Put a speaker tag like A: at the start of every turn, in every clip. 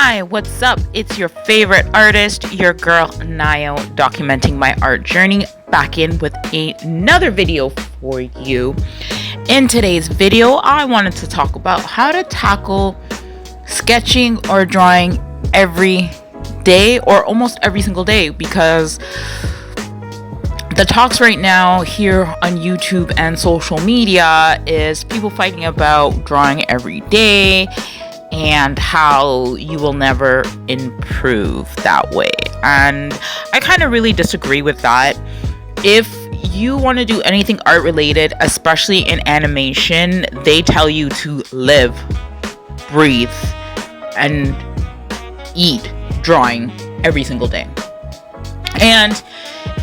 A: Hi, what's up? It's your favorite artist, your girl Nayo, documenting my art journey, back in with another video for you. In today's video, I wanted to talk about how to tackle sketching or drawing every day or almost every single day, because the talks right now here on YouTube and social media is people fighting about drawing every day and how you will never improve that way. And I kind of really disagree with that. If you want to do anything art related, especially in animation, they tell you to live, breathe, and eat drawing every single day. And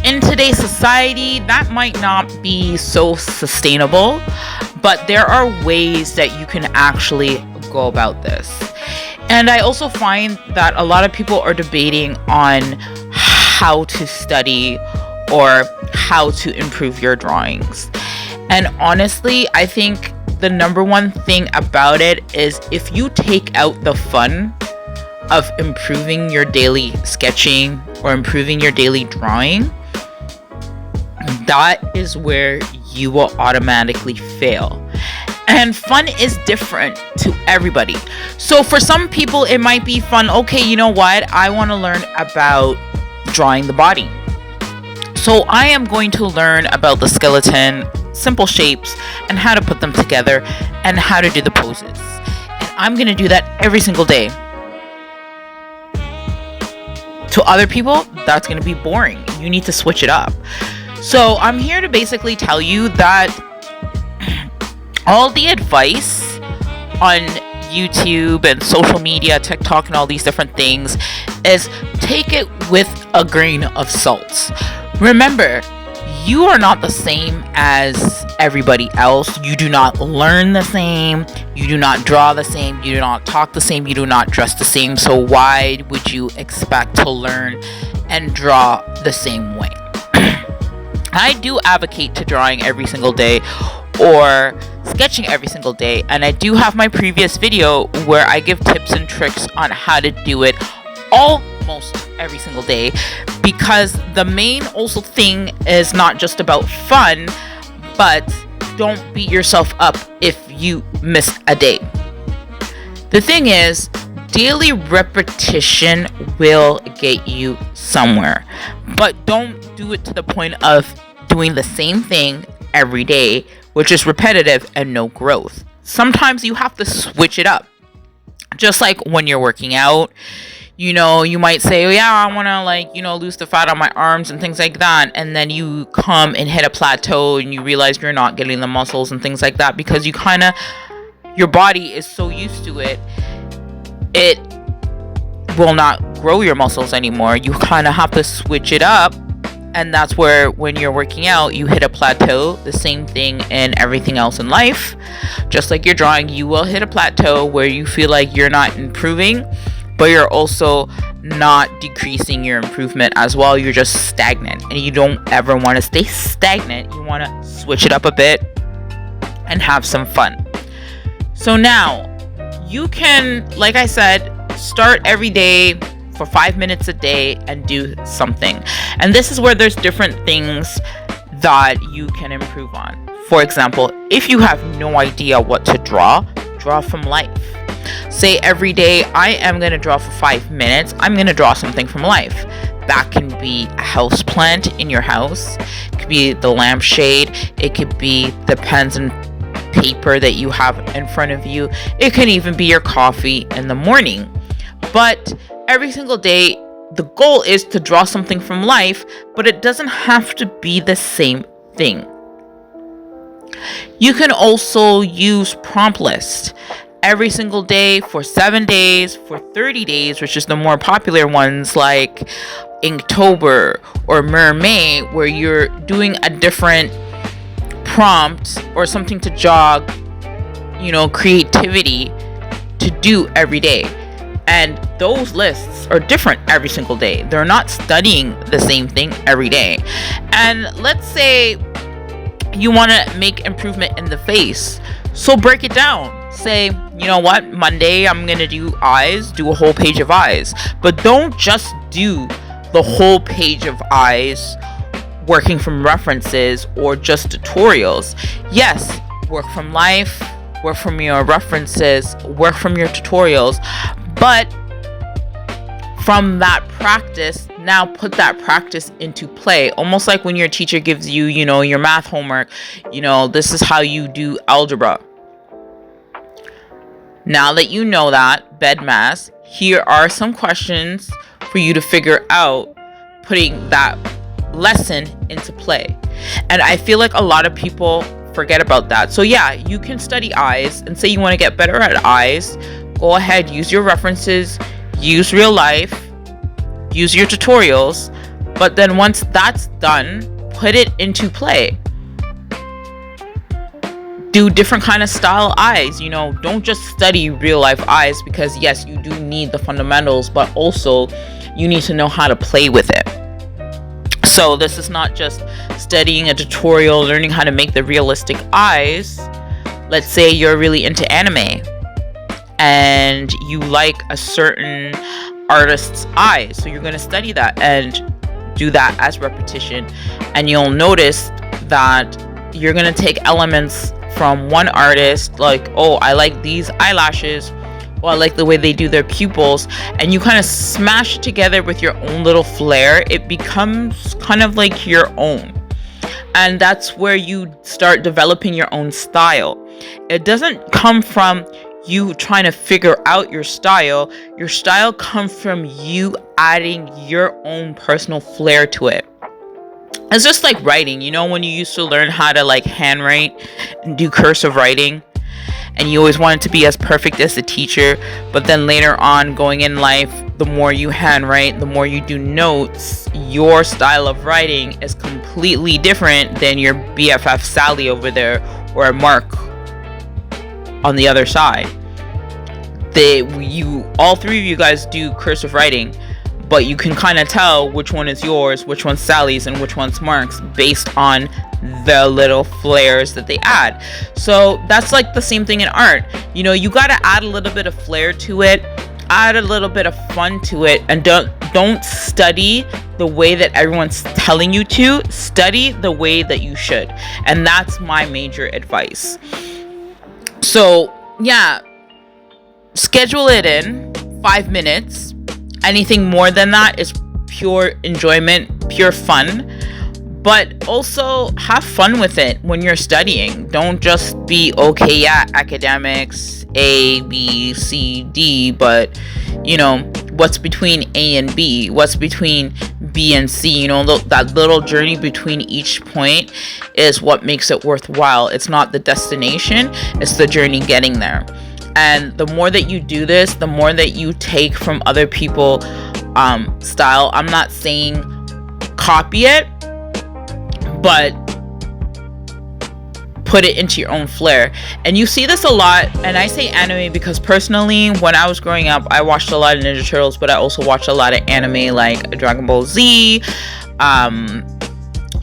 A: in today's society, that might not be so sustainable, but there are ways that you can actually go about this. And I also find that a lot of people are debating on how to study or how to improve your drawings. And honestly, I think the number one thing about it is if you take out the fun of improving your daily sketching or improving your daily drawing, that is where you will automatically fail. And fun is different to everybody. So for some people, it might be fun. Okay, you know what? I want to learn about drawing the body. So I am going to learn about the skeleton, simple shapes, and how to put them together, and how to do the poses. And I'm going to do that every single day. To other people, that's going to be boring. You need to switch it up. So I'm here to basically tell you that all the advice on YouTube and social media, TikTok, and all these different things is take it with a grain of salt. Remember, you are not the same as everybody else. You do not learn the same. You do not draw the same. You do not talk the same. You do not dress the same. So why would you expect to learn and draw the same way? I do advocate to drawing every single day or sketching every single day, and I do have my previous video where I give tips and tricks on how to do it almost every single day, because the main also thing is not just about fun, but don't beat yourself up if you miss a day. The thing is, daily repetition will get you somewhere, but don't do it to the point of doing the same thing every day, which is repetitive and no growth. Sometimes you have to switch it up. Just like when you're working out, you might say, oh, yeah, I want to lose the fat on my arms and things like that. And then you come and hit a plateau and you realize you're not getting the muscles and things like that, because your body is so used to it. It will not grow your muscles anymore. You kind of have to switch it up. And that's where, when you're working out, you hit a plateau. The same thing in everything else in life. Just like you're drawing, you will hit a plateau where you feel like you're not improving, but you're also not decreasing your improvement as well. You're just stagnant, and you don't ever want to stay stagnant. You want to switch it up a bit and have some fun. So now you can, like I said, start every day for 5 minutes a day and do something. And this is where there's different things that you can improve on. For example, if you have no idea what to draw from life. Say every day, I am going to draw for 5 minutes. I'm going to draw something from life. That can be a house plant in your house. It could be the lampshade. It could be the pens and paper that you have in front of you. It can even be your coffee in the morning. But every single day, the goal is to draw something from life, but it doesn't have to be the same thing. You can also use prompt list every single day for 7 days, for 30 days, which is the more popular ones like Inktober or Mermaid, where you're doing a different prompt or something to jog, creativity to do every day. And those lists are different every single day. They're not studying the same thing every day. And let's say you want to make improvement in the face. So break it down. Say, you know what, Monday I'm gonna do eyes, do a whole page of eyes. But don't just do the whole page of eyes working from references or just tutorials. Yes, work from life, work from your references, work from your tutorials, but from that practice, now put that practice into play. Almost like when your teacher gives you, your math homework, this is how you do algebra. Now that you know that, bed mass, here are some questions for you to figure out putting that lesson into play. And I feel like a lot of people forget about that. So yeah, you can study eyes and say you want to get better at eyes. Go ahead, use your references, use real life, use your tutorials, but then once that's done, put it into play. Do different kind of style eyes. Don't just study real life eyes, because yes, you do need the fundamentals, but also you need to know how to play with it. So this is not just studying a tutorial, learning how to make the realistic eyes. Let's say you're really into anime and you like a certain artist's eyes, so you're going to study that and do that as repetition, and you'll notice that you're going to take elements from one artist, like, oh, I like these eyelashes, or I like the way they do their pupils, and you kind of smash it together with your own little flair. It becomes kind of like your own, and that's where you start developing your own style. It doesn't come from you trying to figure out your style. Your style comes from you adding your own personal flair to it. It's just like writing, when you used to learn how to like handwrite and do cursive writing, and you always wanted to be as perfect as the teacher, but then later on going in life, the more you handwrite, the more you do notes, your style of writing is completely different than your BFF Sally over there, or Mark on the other side. All three of you guys do cursive writing, but you can kind of tell which one is yours, which one's Sally's, and which one's Mark's based on the little flares that they add. So that's like the same thing in art. You got to add a little bit of flair to it, add a little bit of fun to it, and don't study the way that everyone's telling you to. Study the way that you should. And that's my major advice. So yeah, schedule it in 5 minutes. Anything more than that is pure enjoyment, pure fun. But also have fun with it when you're studying. Don't just be okay at academics, A, B, C, D, but what's between A and B? What's between B and C? That little journey between each point is what makes it worthwhile. It's not the destination, it's the journey getting there. And the more that you do this, the more that you take from other people style. I'm not saying copy it, but put it into your own flair. And you see this a lot, and I say anime because personally, when I was growing up, I watched a lot of Ninja Turtles, but I also watched a lot of anime like Dragon Ball Z,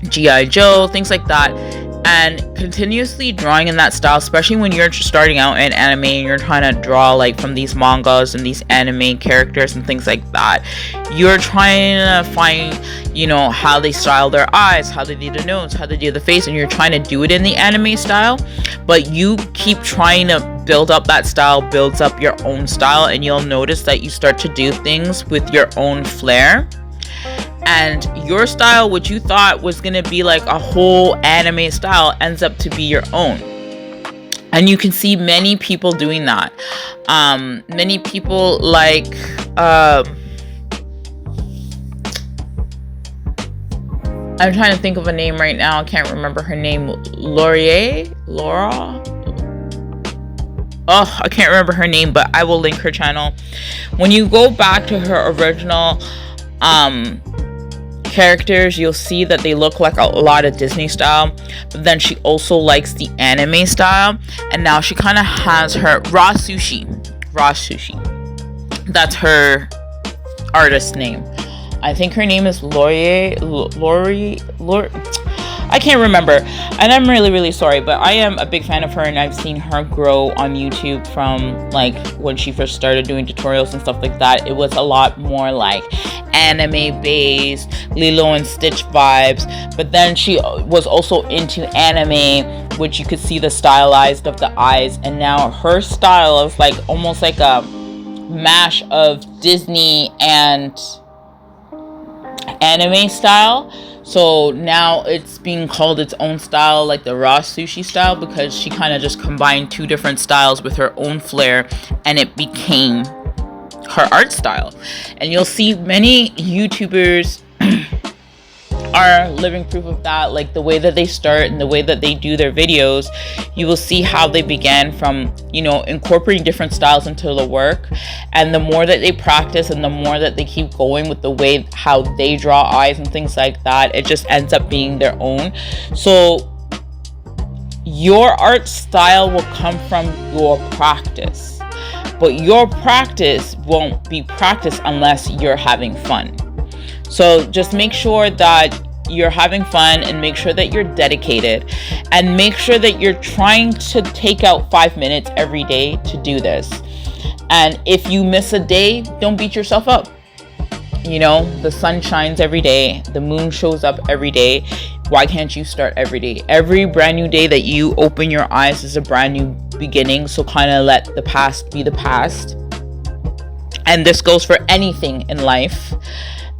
A: G.I. Joe, things like that. And continuously drawing in that style, especially when you're starting out in anime and you're trying to draw like from these mangas and these anime characters and things like that, you're trying to find how they style their eyes, how they do the nose, how they do the face, and you're trying to do it in the anime style. But you keep trying to build up that style, builds up your own style, and you'll notice that you start to do things with your own flair. And your style, which you thought was going to be like a whole anime style, ends up to be your own. And you can see many people doing that. Many people like... I'm trying to think of a name right now. I can't remember her name. Laura? Oh, I can't remember her name, but I will link her channel. When you go back to her original... characters, you'll see that they look like a lot of Disney style, but then she also likes the anime style, and now she kind of has her raw sushi. That's her artist name. I think her name is Lori. I can't remember, and I'm really, really sorry, but I am a big fan of her, and I've seen her grow on YouTube from like when she first started doing tutorials and stuff like that. It was a lot more like anime based, Lilo and Stitch vibes, but then she was also into anime, which you could see the stylized of the eyes, and now her style is like almost like a mash of Disney and anime style. So now it's being called its own style, like the raw sushi style, because she kind of just combined two different styles with her own flair, and it became her art style. And you'll see many YouTubers are living proof of that, like the way that they start and the way that they do their videos. You will see how they began from, you know, incorporating different styles into the work, and the more that they practice and the more that they keep going with the way how they draw eyes and things like that, it just ends up being their own. So your art style will come from your practice, but your practice won't be practice unless you're having fun. So just make sure that you're having fun, and make sure that you're dedicated, and make sure that you're trying to take out 5 minutes every day to do this. And if you miss a day, don't beat yourself up. You know, the sun shines every day, the moon shows up every day. Why can't you start every day? Every brand new day that you open your eyes is a brand new beginning. So kind of let the past be the past. And this goes for anything in life.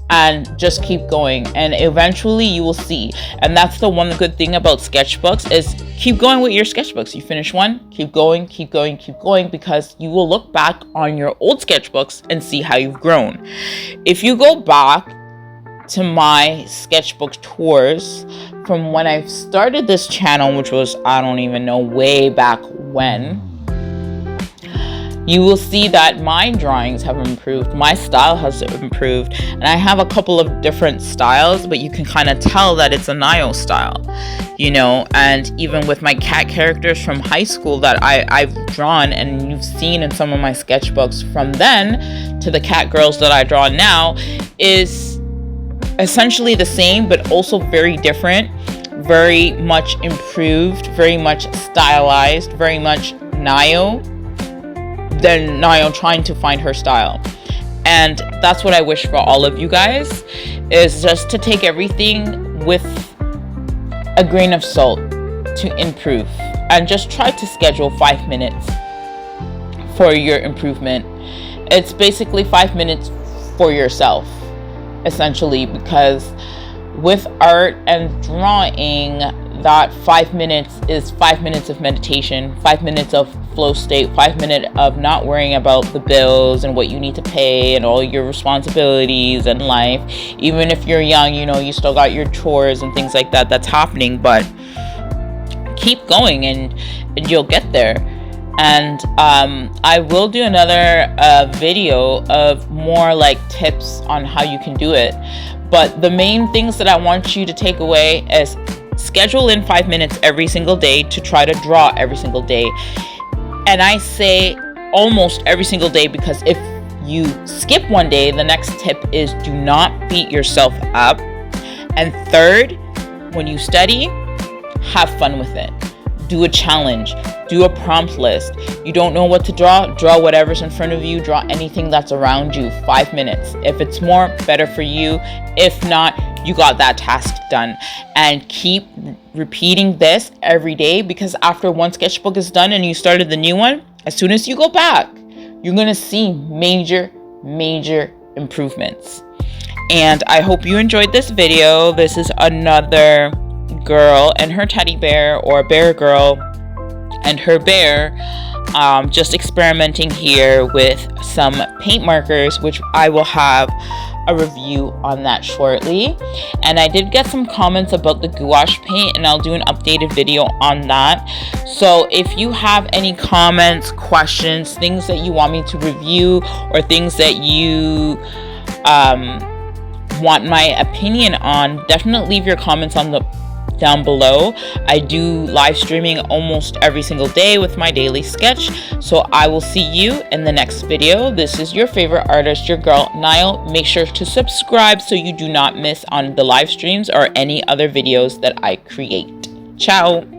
A: And just keep going, and eventually you will see. And that's the one good thing about sketchbooks, is keep going with your sketchbooks. You finish one, keep going, keep going, keep going, because you will look back on your old sketchbooks and see how you've grown. If you go back to my sketchbook tours from when I started this channel, which was, I don't even know, way back when, you will see that my drawings have improved, my style has improved, and I have a couple of different styles, but you can kind of tell that it's a Nio style, you know. And even with my cat characters from high school that I've drawn, and you've seen in some of my sketchbooks from then to the cat girls that I draw now, is essentially the same, but also very different, very much improved, very much stylized, very much Nio than Nio trying to find her style. And that's what I wish for all of you guys, is just to take everything with a grain of salt to improve, and just try to schedule 5 minutes for your improvement. It's basically 5 minutes for yourself, essentially, because with art and drawing, that 5 minutes is 5 minutes of meditation, 5 minutes of flow state, 5 minutes of not worrying about the bills and what you need to pay and all your responsibilities in life. Even if you're young, you know, you still got your chores and things like that that's happening, but keep going, and you'll get there. And I will do another video of more like tips on how you can do it. But the main things that I want you to take away is schedule in 5 minutes every single day to try to draw every single day. And I say almost every single day, because if you skip one day, the next tip is do not beat yourself up. And third, when you study, have fun with it. Do a challenge, do a prompt list. You don't know what to draw whatever's in front of you, draw anything that's around you. 5 minutes. If it's more, better for you. If not, you got that task done. And keep repeating this every day, because after one sketchbook is done and you started the new one, as soon as you go back, you're gonna see major improvements. And I hope you enjoyed this video. This is another girl and her teddy bear, or bear girl and her bear, just experimenting here with some paint markers, which I will have a review on that shortly. And I did get some comments about the gouache paint, and I'll do an updated video on that. So if you have any comments, questions, things that you want me to review, or things that you want my opinion on, definitely leave your comments on the down below. I do live streaming almost every single day with my daily sketch. So I will see you in the next video. This is your favorite artist, your girl, Niall. Make sure to subscribe so you do not miss on the live streams or any other videos that I create. Ciao.